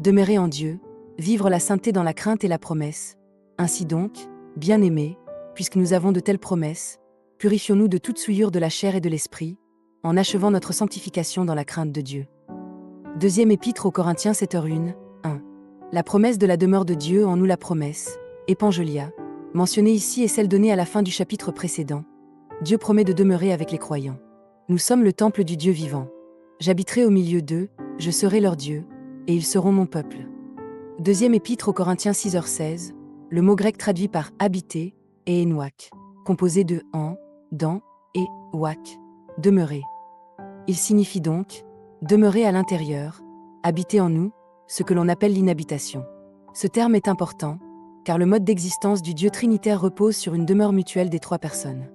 demeurer en Dieu, vivre la sainteté dans la crainte et la promesse. Ainsi donc, bien-aimés, puisque nous avons de telles promesses, purifions-nous de toute souillure de la chair et de l'esprit, en achevant notre sanctification dans la crainte de Dieu. Deuxième épître aux Corinthiens 7h1, 1. La promesse de la demeure de Dieu en nous la promesse, Epangelia, mentionnée ici est celle donnée à la fin du chapitre précédent. Dieu promet de demeurer avec les croyants. Nous sommes le temple du Dieu vivant. J'habiterai au milieu d'eux, je serai leur Dieu, et ils seront mon peuple. Deuxième épître aux Corinthiens 6h16, le mot grec traduit par habiter est enouak, composé de en, dans et wak, demeurer. Il signifie donc demeurer à l'intérieur, habiter en nous, ce que l'on appelle l'inhabitation. Ce terme est important, car le mode d'existence du Dieu trinitaire repose sur une demeure mutuelle des trois personnes.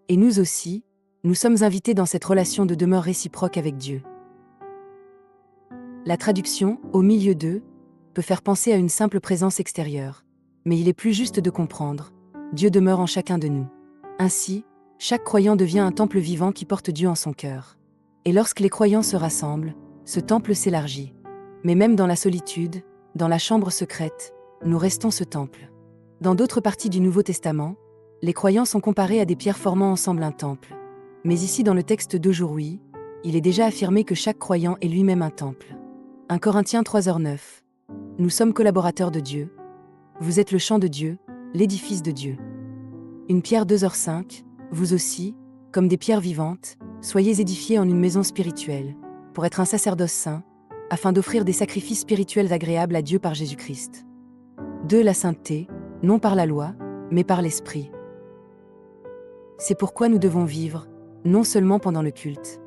Et nous aussi, nous sommes invités dans cette relation de demeure réciproque avec Dieu. La traduction « au milieu d'eux » peut faire penser à une simple présence extérieure, mais il est plus juste de comprendre « Dieu demeure en chacun de nous ». Ainsi, chaque croyant devient un temple vivant qui porte Dieu en son cœur. Et lorsque les croyants se rassemblent, ce temple s'élargit. Mais même dans la solitude, dans la chambre secrète, nous restons ce temple. Dans d'autres parties du Nouveau Testament, les croyants sont comparés à des pierres formant ensemble un temple. Mais ici dans le texte d'aujourd'hui, il est déjà affirmé que chaque croyant est lui-même un temple. 1 Corinthiens 3h9. Nous sommes collaborateurs de Dieu. Vous êtes le champ de Dieu, l'édifice de Dieu. 1 Pierre 2h5. Vous aussi, comme des pierres vivantes, soyez édifiés en une maison spirituelle, pour être un sacerdoce saint, afin d'offrir des sacrifices spirituels agréables à Dieu par Jésus-Christ. 2. La sainteté, non par la loi, mais par l'Esprit. C'est pourquoi nous devons vivre, non seulement pendant le culte,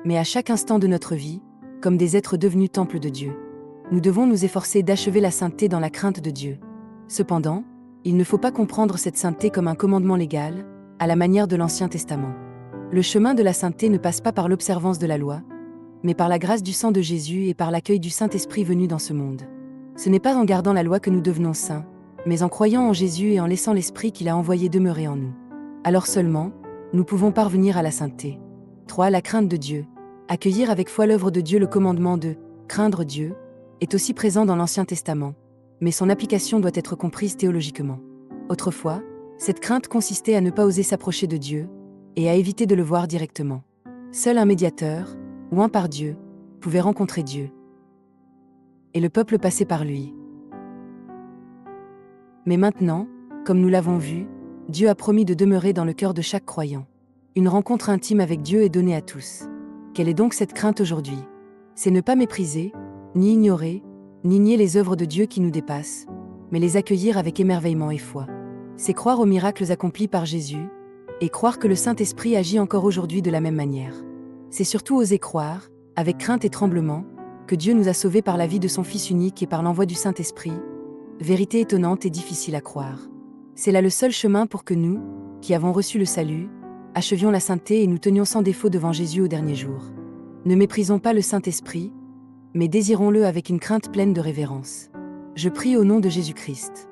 mais à chaque instant de notre vie, comme des êtres devenus temple de Dieu. Nous devons nous efforcer d'achever la sainteté dans la crainte de Dieu. Cependant, il ne faut pas comprendre cette sainteté comme un commandement légal, à la manière de l'Ancien Testament. Le chemin de la sainteté ne passe pas par l'observance de la loi, mais par la grâce du sang de Jésus et par l'accueil du Saint-Esprit venu dans ce monde. Ce n'est pas en gardant la loi que nous devenons saints, mais en croyant en Jésus et en laissant l'Esprit qu'il a envoyé demeurer en nous. Alors seulement, nous pouvons parvenir à la sainteté. 3. La crainte de Dieu. Accueillir avec foi l'œuvre de Dieu. Le commandement de « craindre Dieu » est aussi présent dans l'Ancien Testament, mais son application doit être comprise théologiquement. Autrefois, cette crainte consistait à ne pas oser s'approcher de Dieu et à éviter de le voir directement. Seul un médiateur, oint par Dieu, pouvait rencontrer Dieu. Et le peuple passait par lui. Mais maintenant, comme nous l'avons vu, Dieu a promis de demeurer dans le cœur de chaque croyant. Une rencontre intime avec Dieu est donnée à tous. Quelle est donc cette crainte aujourd'hui? C'est ne pas mépriser, ni ignorer, ni nier les œuvres de Dieu qui nous dépassent, mais les accueillir avec émerveillement et foi. C'est croire aux miracles accomplis par Jésus, et croire que le Saint-Esprit agit encore aujourd'hui de la même manière. C'est surtout oser croire, avec crainte et tremblement, que Dieu nous a sauvés par la vie de son Fils unique et par l'envoi du Saint-Esprit, vérité étonnante et difficile à croire. C'est là le seul chemin pour que nous, qui avons reçu le salut, achevions la sainteté et nous tenions sans défaut devant Jésus au dernier jour. Ne méprisons pas le Saint-Esprit, mais désirons-le avec une crainte pleine de révérence. Je prie au nom de Jésus-Christ.